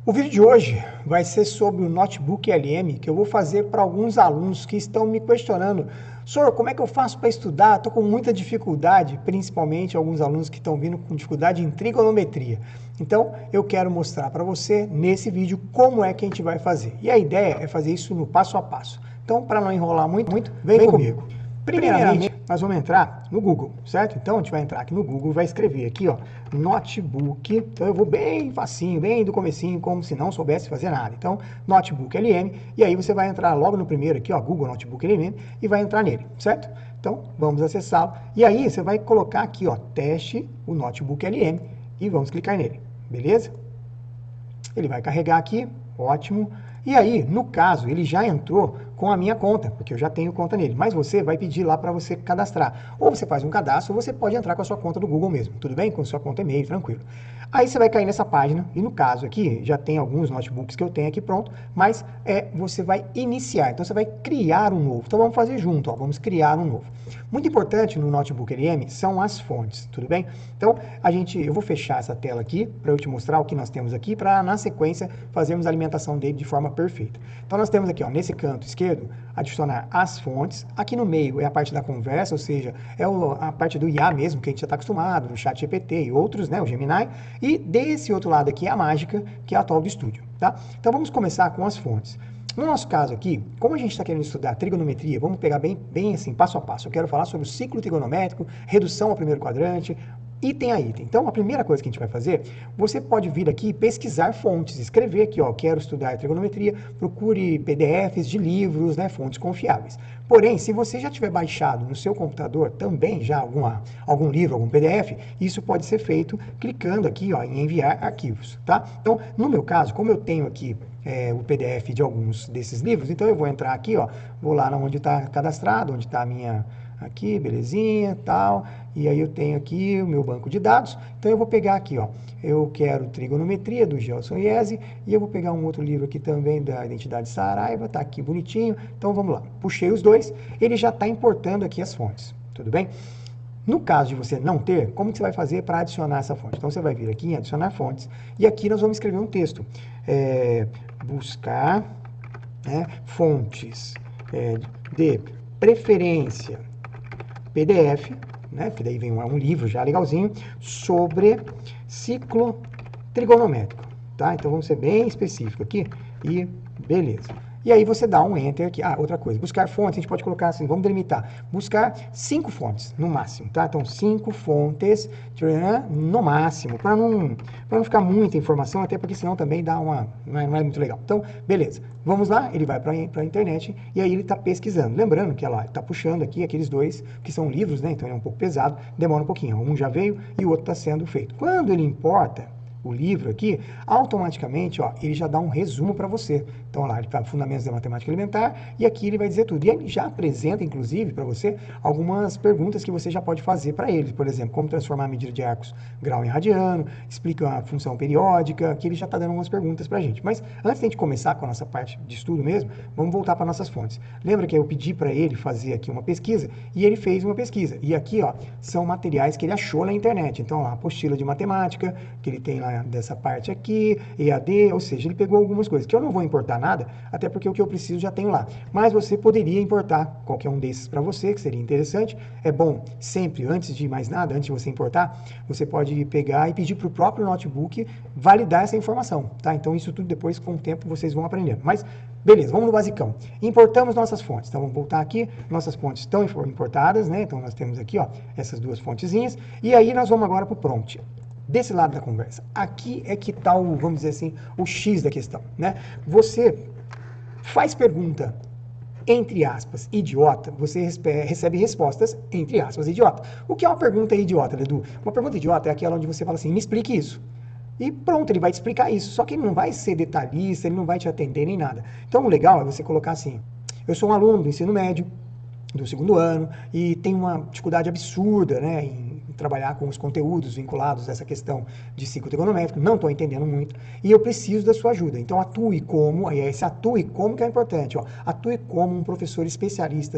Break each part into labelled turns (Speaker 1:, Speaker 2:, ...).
Speaker 1: O vídeo de hoje vai ser sobre o Notebook LM, que eu vou fazer para alguns alunos que estão me questionando. Senhor, como é que eu faço para estudar? Estou com muita dificuldade, principalmente alguns alunos que estão vindo com dificuldade em trigonometria. Então, eu quero mostrar para você, nesse vídeo, como é que a gente vai fazer. E a ideia é fazer isso no passo a passo. Então, para não enrolar muito, vem comigo. Primeiramente, nós vamos entrar no Google, certo? Então, a gente vai entrar aqui no Google, vai escrever aqui, ó, notebook. Então, eu vou bem facinho, bem do comecinho, como se não soubesse fazer nada. Então, notebook LM, e aí você vai entrar logo no primeiro aqui, ó, Google Notebook LM, e vai entrar nele, certo? Então, vamos acessá-lo. E aí, você vai colocar aqui, ó, teste o notebook LM, e vamos clicar nele, beleza? Ele vai carregar aqui, ótimo. E aí, no caso, ele já entrou com a minha conta, porque eu já tenho conta nele. Mas você vai pedir lá para você cadastrar. Ou você faz um cadastro, ou você pode entrar com a sua conta do Google mesmo. Tudo bem? Com a sua conta e-mail, tranquilo. Aí você vai cair nessa página, e no caso aqui, já tem alguns notebooks que eu tenho aqui pronto, mas você vai iniciar. Então você vai criar um novo. Então vamos fazer junto, ó, vamos criar um novo. Muito importante no Notebook LM são as fontes, tudo bem? Então eu vou fechar essa tela aqui para eu te mostrar o que nós temos aqui, para na sequência fazermos a alimentação dele de forma perfeita. Então nós temos aqui, ó, nesse canto esquerdo, adicionar as fontes. Aqui no meio é a parte da conversa, ou seja, a parte do IA mesmo, que a gente já está acostumado, do ChatGPT e outros, né, o Gemini. E desse outro lado aqui é a mágica, que é a atual do estúdio, tá? Então vamos começar com as fontes. No nosso caso aqui, como a gente está querendo estudar trigonometria, vamos pegar bem assim, passo a passo. Eu quero falar sobre o ciclo trigonométrico, redução ao primeiro quadrante, item a item. Então, a primeira coisa que a gente vai fazer, você pode vir aqui e pesquisar fontes, escrever aqui, ó, quero estudar trigonometria, procure PDFs de livros, né, fontes confiáveis. Porém, se você já tiver baixado no seu computador também já algum livro, algum PDF, isso pode ser feito clicando aqui, ó, em enviar arquivos, tá? Então, no meu caso, como eu tenho aqui o PDF de alguns desses livros, então eu vou entrar aqui, ó, vou lá onde está cadastrado, onde está a minha, aqui, belezinha, tal, e aí eu tenho aqui o meu banco de dados, então eu vou pegar aqui, ó, eu quero trigonometria do Gelson Iese, e eu vou pegar um outro livro aqui também da Identidade Saraiva, tá aqui bonitinho, então vamos lá, puxei os dois, ele já está importando aqui as fontes, tudo bem? No caso de você não ter, como que você vai fazer para adicionar essa fonte? Então você vai vir aqui em adicionar fontes, e aqui nós vamos escrever um texto, buscar fontes de preferência PDF, né, que daí vem um livro já legalzinho, sobre ciclo trigonométrico, tá? Então vamos ser bem específico aqui e beleza. E aí você dá um Enter aqui. Ah, outra coisa, buscar fontes, a gente pode colocar assim, vamos delimitar, buscar 5 fontes no máximo, tá? Então 5 fontes no máximo, para não ficar muita informação, até porque senão também dá não é muito legal. Então, beleza. Vamos lá, ele vai para a internet e aí ele está pesquisando. Lembrando que ele está puxando aqui aqueles dois que são livros, né? Então ele é um pouco pesado, demora um pouquinho. Um já veio e o outro está sendo feito. Quando ele importa o livro aqui, automaticamente, ó, ele já dá um resumo para você. Então lá, ele está Fundamentos da Matemática Elementar, e aqui ele vai dizer tudo. E ele já apresenta, inclusive, para você, algumas perguntas que você já pode fazer para ele. Por exemplo, como transformar a medida de arcos grau em radiano, explica a função periódica, que ele já está dando algumas perguntas para a gente. Mas antes de a gente começar com a nossa parte de estudo mesmo, vamos voltar para nossas fontes. Lembra que eu pedi para ele fazer aqui uma pesquisa, e ele fez uma pesquisa. E aqui, ó, são materiais que ele achou na internet. Então, lá, apostila de matemática, que ele tem lá dessa parte aqui, EAD, ou seja, ele pegou algumas coisas que eu não vou importar nada, até porque o que eu preciso já tenho lá. Mas você poderia importar qualquer um desses para você, que seria interessante. É bom, sempre, antes de mais nada, antes de você importar, você pode pegar e pedir para o próprio notebook validar essa informação, tá? Então, isso tudo depois, com o tempo, vocês vão aprendendo. Mas, beleza, vamos no basicão. Importamos nossas fontes. Então, vamos voltar aqui. Nossas fontes estão importadas, né? Então, nós temos aqui, ó, essas duas fontezinhas. E aí, nós vamos agora para o prompt. Desse lado da conversa. Aqui é que está o, vamos dizer assim, o X da questão, né? Você faz pergunta, entre aspas, idiota, você recebe respostas, entre aspas, idiota. O que é uma pergunta idiota, Edu? Uma pergunta idiota é aquela onde você fala assim, me explique isso. E pronto, ele vai te explicar isso. Só que ele não vai ser detalhista, ele não vai te atender nem nada. Então o legal é você colocar assim, eu sou um aluno do ensino médio, do 2º ano, e tenho uma dificuldade absurda, né, em trabalhar com os conteúdos vinculados a essa questão de ciclo trigonométrico, não estou entendendo muito, e eu preciso da sua ajuda. Então atue como, aí esse atue como que é importante, ó, atue como um professor especialista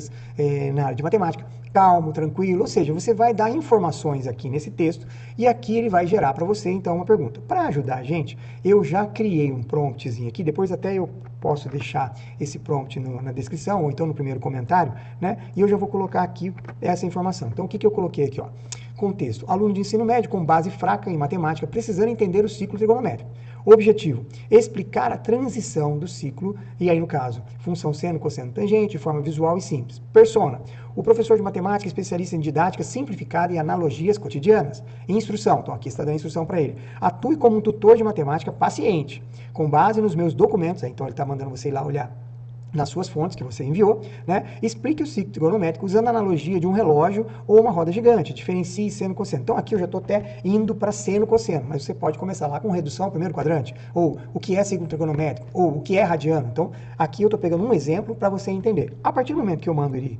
Speaker 1: na área de matemática, calmo, tranquilo, ou seja, você vai dar informações aqui nesse texto e aqui ele vai gerar para você então uma pergunta. Para ajudar a gente, eu já criei um promptzinho aqui, depois até eu posso deixar esse prompt na descrição ou então no primeiro comentário, né? E eu já vou colocar aqui essa informação. Então o que eu coloquei aqui, ó? Contexto: aluno de ensino médio com base fraca em matemática, precisando entender o ciclo trigonométrico. Objetivo: explicar a transição do ciclo, e aí no caso, função seno, cosseno, tangente, de forma visual e simples. Persona: o professor de matemática especialista em didática simplificada e analogias cotidianas. Instrução: então aqui está dando instrução para ele. Atue como um tutor de matemática paciente, com base nos meus documentos, então ele está mandando você ir lá olhar nas suas fontes que você enviou, né? Explique o ciclo trigonométrico usando a analogia de um relógio ou uma roda gigante. Diferencie seno e cosseno. Então aqui eu já estou até indo para seno e cosseno, mas você pode começar lá com redução, primeiro quadrante, ou o que é ciclo trigonométrico, ou o que é radiano. Então aqui eu estou pegando um exemplo para você entender. A partir do momento que eu mando ele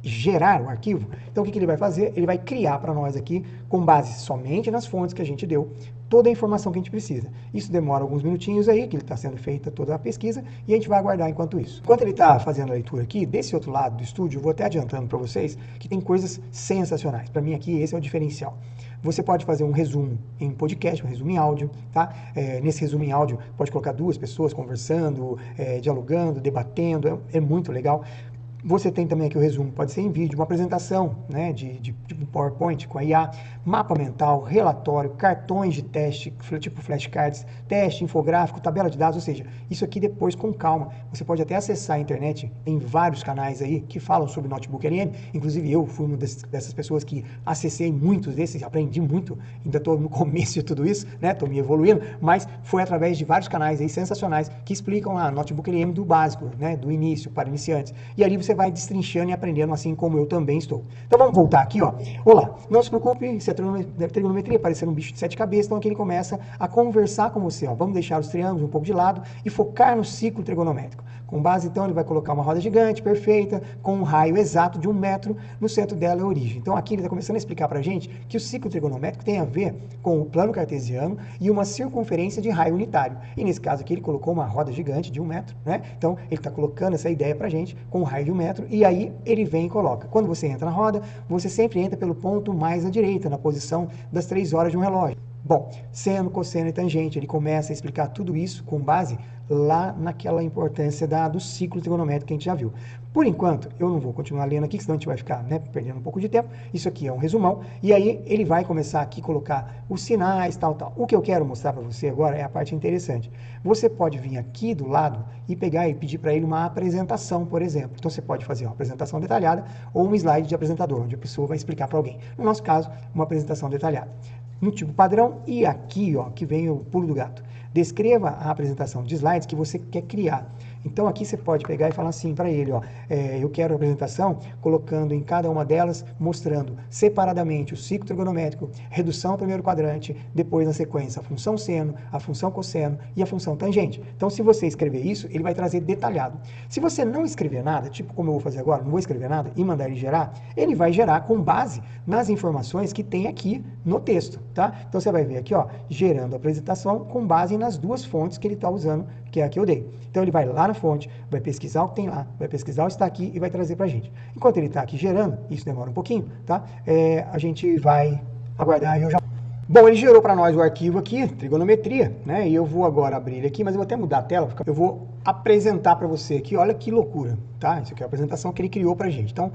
Speaker 1: gerar o arquivo, então o que ele vai fazer? Ele vai criar para nós aqui, com base somente nas fontes que a gente deu, toda a informação que a gente precisa. Isso demora alguns minutinhos aí, que ele está sendo feita toda a pesquisa, e a gente vai aguardar enquanto isso. Enquanto ele está fazendo a leitura aqui, desse outro lado do estúdio, eu vou até adiantando para vocês que tem coisas sensacionais. Para mim aqui, esse é o diferencial. Você pode fazer um resumo em podcast, um resumo em áudio, tá? Nesse resumo em áudio, pode colocar duas pessoas conversando, dialogando, debatendo, é muito legal. Você tem também aqui o resumo, pode ser em vídeo, uma apresentação, né, de PowerPoint com a IA, mapa mental, relatório, cartões de teste, tipo flashcards, teste, infográfico, tabela de dados, ou seja, isso aqui depois com calma. Você pode até acessar a internet, tem vários canais aí que falam sobre Notebook LM, inclusive eu fui uma dessas pessoas que acessei muitos desses, aprendi muito, ainda estou no começo de tudo isso, né, estou me evoluindo, mas foi através de vários canais aí sensacionais que explicam lá Notebook LM do básico, né, do início para iniciantes. E ali você vai destrinchando e aprendendo, assim como eu também estou. Então vamos voltar aqui, ó. Olá, não se preocupe se a trigonometria parecer um bicho de 7 cabeças, então aqui ele começa a conversar com você, ó. Vamos deixar os triângulos um pouco de lado e focar no ciclo trigonométrico. Com base, então, ele vai colocar uma roda gigante, perfeita, com um raio exato de 1 metro, no centro dela é a origem. Então aqui ele está começando a explicar para a gente que o ciclo trigonométrico tem a ver com o plano cartesiano e uma circunferência de raio unitário. E nesse caso aqui ele colocou uma roda gigante de 1 metro, né? Então ele está colocando essa ideia para a gente com um raio de 1 metro e aí ele vem e coloca. Quando você entra na roda, você sempre entra pelo ponto mais à direita, na posição das 3 horas de um relógio. Bom, seno, cosseno e tangente, ele começa a explicar tudo isso com base lá naquela importância do ciclo trigonométrico que a gente já viu. Por enquanto, eu não vou continuar lendo aqui, senão a gente vai ficar, né, perdendo um pouco de tempo. Isso aqui é um resumão. E aí ele vai começar aqui a colocar os sinais, tal. O que eu quero mostrar para você agora é a parte interessante. Você pode vir aqui do lado e pegar e pedir para ele uma apresentação, por exemplo. Então você pode fazer uma apresentação detalhada ou um slide de apresentador, onde a pessoa vai explicar para alguém. No nosso caso, uma apresentação detalhada. No tipo padrão, e aqui, ó, que vem o pulo do gato. Descreva a apresentação de slides que você quer criar. Então aqui você pode pegar e falar assim para ele, ó, eu quero a apresentação colocando em cada uma delas, mostrando separadamente o ciclo trigonométrico, redução ao primeiro quadrante, depois na sequência a função seno, a função cosseno e a função tangente. Então se você escrever isso, ele vai trazer detalhado. Se você não escrever nada, tipo como eu vou fazer agora, não vou escrever nada e mandar ele gerar, ele vai gerar com base nas informações que tem aqui no texto, tá? Então você vai ver aqui, ó, gerando a apresentação com base nas duas fontes que ele está usando, que é a que eu dei. Então ele vai lá na fonte, vai pesquisar o que tem lá, vai pesquisar o que está aqui e vai trazer para a gente. Enquanto ele está aqui gerando, isso demora um pouquinho, tá? A gente vai aguardar e eu já... Bom, ele gerou para nós o arquivo aqui, trigonometria, né? E eu vou agora abrir ele aqui, mas eu vou até mudar a tela, eu vou apresentar para você aqui, olha que loucura, tá? Isso aqui é a apresentação que ele criou para a gente. Então,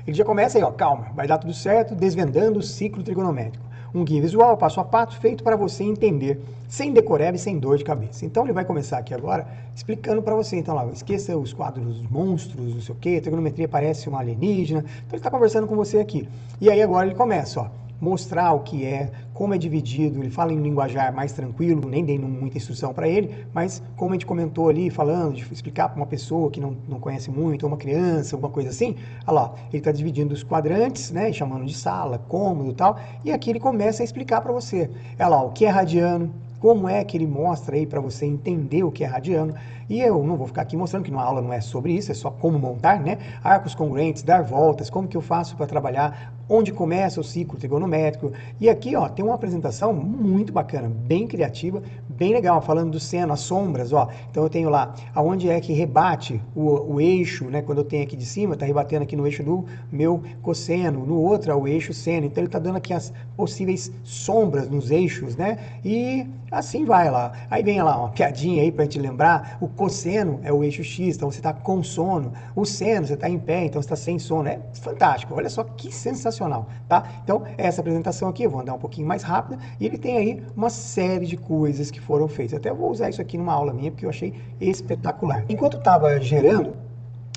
Speaker 1: ele já começa aí, ó, calma, vai dar tudo certo, desvendando o ciclo trigonométrico. Um guia visual, passo a passo, feito para você entender, sem decoreba e sem dor de cabeça. Então ele vai começar aqui agora, explicando para você. Então lá, esqueça os quadros monstros, não sei o que, a trigonometria parece uma alienígena. Então ele está conversando com você aqui. E aí agora ele começa, ó, mostrar o que é, como é dividido, ele fala em linguajar mais tranquilo, nem dei muita instrução para ele, mas como a gente comentou ali, falando, de explicar para uma pessoa que não conhece muito, ou uma criança, alguma coisa assim, olha lá, ele está dividindo os quadrantes, né, chamando de sala, cômodo e tal, e aqui ele começa a explicar para você, olha lá, o que é radiano, como é que ele mostra aí para você entender o que é radiano. E eu não vou ficar aqui mostrando que a aula não é sobre isso, é só como montar, né? Arcos congruentes, dar voltas, como que eu faço para trabalhar, onde começa o ciclo trigonométrico. E aqui, ó, tem uma apresentação muito bacana, bem criativa, bem legal, falando do seno, as sombras, ó. Então eu tenho lá, aonde é que rebate o eixo, né? Quando eu tenho aqui de cima, tá rebatendo aqui no eixo do meu cosseno, no outro é o eixo seno. Então ele tá dando aqui as possíveis sombras nos eixos, né? E assim vai lá. Aí vem lá uma piadinha aí pra gente lembrar, o cosseno é o eixo X, então você tá com sono. O seno, você tá em pé, então você tá sem sono. É fantástico, olha só que sensacional, tá? Então essa apresentação aqui, eu vou andar um pouquinho mais rápida, e ele tem aí uma série de coisas que foram feitas. Até vou usar isso aqui numa aula minha, porque eu achei espetacular. Enquanto estava gerando,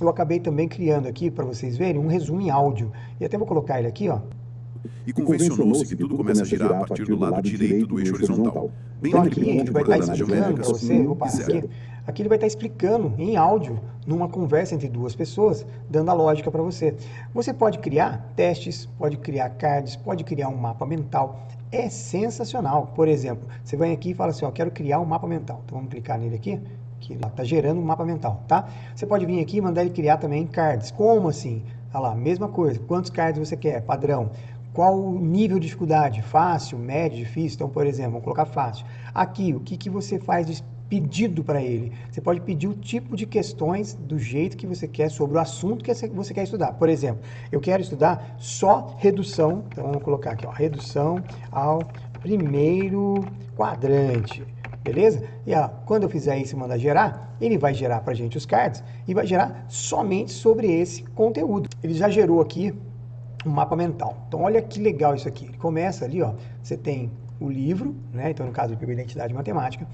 Speaker 1: eu acabei também criando aqui, para vocês verem, um resumo em áudio. E até vou colocar ele aqui, ó.
Speaker 2: E convencionou-se que tudo começa a girar a partir do lado direito do eixo horizontal. Bem
Speaker 1: Então
Speaker 2: naquele
Speaker 1: aqui ele
Speaker 2: ponto
Speaker 1: vai
Speaker 2: de
Speaker 1: estar
Speaker 2: coordenadas
Speaker 1: explicando para
Speaker 2: geométricas
Speaker 1: você,
Speaker 2: 1
Speaker 1: opa,
Speaker 2: e 0.
Speaker 1: aqui ele vai estar explicando em áudio, numa conversa entre duas pessoas, dando a lógica para você. Você pode criar testes, pode criar cards, pode criar um mapa mental. É sensacional. Por exemplo, você vem aqui e fala assim, ó, quero criar um mapa mental. Então vamos clicar nele aqui, que ele está gerando um mapa mental, tá? Você pode vir aqui e mandar ele criar também cards. Como assim? Olha lá, mesma coisa. Quantos cards você quer? Padrão. Qual o nível de dificuldade? Fácil, médio, difícil? Então, por exemplo, vamos colocar fácil. Aqui, o que você faz de pedido para ele? Você pode pedir o tipo de questões do jeito que você quer sobre o assunto que você quer estudar. Por exemplo, eu quero estudar só redução, então vamos colocar aqui, ó, redução ao primeiro quadrante. Beleza? E ó, quando eu fizer isso e mandar gerar, ele vai gerar para a gente os cards e vai gerar somente sobre esse conteúdo. Ele já gerou aqui um mapa mental. Então, olha que legal isso aqui. Ele começa ali, ó, você tem o livro, né? Então, no caso, ele pegou identidade matemática,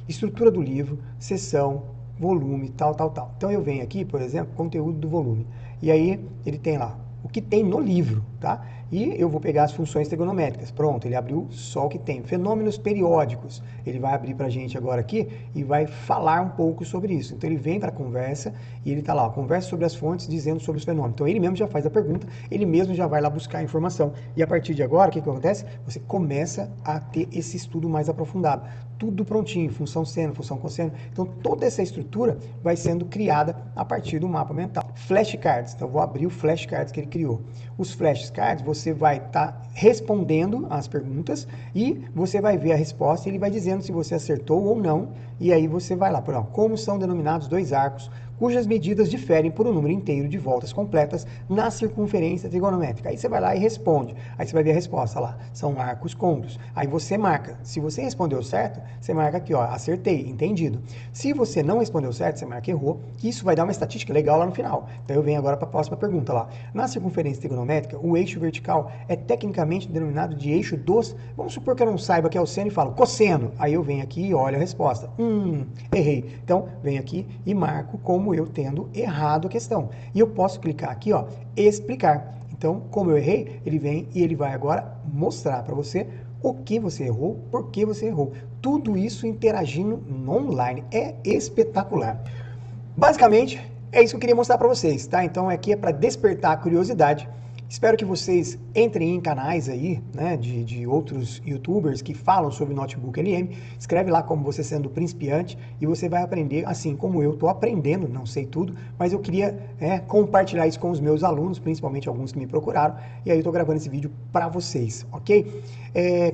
Speaker 1: estrutura do livro, seção, volume, tal, tal, tal. Então, eu venho aqui, por exemplo, conteúdo do volume. E aí, ele tem lá o que tem no livro, tá? E eu vou pegar as funções trigonométricas. Pronto, ele abriu só o que tem. Fenômenos periódicos. Ele vai abrir para a gente agora aqui e vai falar um pouco sobre isso. Então, ele vem para a conversa e ele está lá, ó, conversa sobre as fontes, dizendo sobre os fenômenos. Então, ele mesmo já faz a pergunta, ele mesmo já vai lá buscar a informação. E a partir de agora, o que acontece? Você começa a ter esse estudo mais aprofundado. Tudo prontinho, função seno, função cosseno. Então, toda essa estrutura vai sendo criada a partir do mapa mental. Flashcards. Então, eu vou abrir o flashcards que ele criou. Os flashcards, você vai estar respondendo as perguntas e você vai ver a resposta e ele vai dizendo se você acertou ou não. E aí você vai lá, por exemplo, como são denominados dois arcos cujas medidas diferem por um número inteiro de voltas completas na circunferência trigonométrica. Aí você vai lá e responde. Aí você vai ver a resposta lá. São arcos côncavos. Aí você marca. Se você respondeu certo, você marca aqui, ó, acertei, entendido. Se você não respondeu certo, você marca errou. Isso vai dar uma estatística legal lá no final. Então eu venho agora para a próxima pergunta lá. Na circunferência trigonométrica, o eixo vertical é tecnicamente denominado de eixo dos... Vamos supor que eu não saiba que é o seno e falo cosseno. Aí eu venho aqui e olho a resposta. Errei. Então, venho aqui e marco como eu tendo errado a questão. E eu posso clicar aqui, ó, explicar. Então, como eu errei, ele vem e ele vai agora mostrar para você o que você errou, por que você errou. Tudo isso interagindo no online. É espetacular. Basicamente, é isso que eu queria mostrar para vocês, tá? Então, aqui é para despertar a curiosidade. Espero que vocês entrem em canais aí, né, de outros youtubers que falam sobre Notebook LM. Escreve lá como você sendo principiante e você vai aprender, assim como eu estou aprendendo, não sei tudo, mas eu queria compartilhar isso com os meus alunos, principalmente alguns que me procuraram, e aí eu estou gravando esse vídeo para vocês, ok?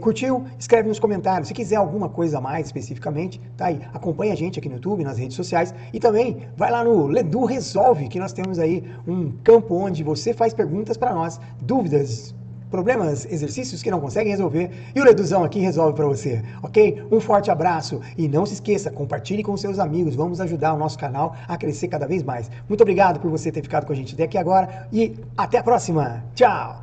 Speaker 1: Curtiu? Escreve nos comentários. Se quiser alguma coisa a mais especificamente, tá aí. Acompanha a gente aqui no YouTube, nas redes sociais e também vai lá no Ledu Resolve, que nós temos aí um campo onde você faz perguntas para nós, dúvidas, problemas, exercícios que não conseguem resolver e o Leduzão aqui resolve para você, ok? Um forte abraço e não se esqueça, compartilhe com seus amigos, vamos ajudar o nosso canal a crescer cada vez mais. Muito obrigado por você ter ficado com a gente até aqui agora e até a próxima. Tchau!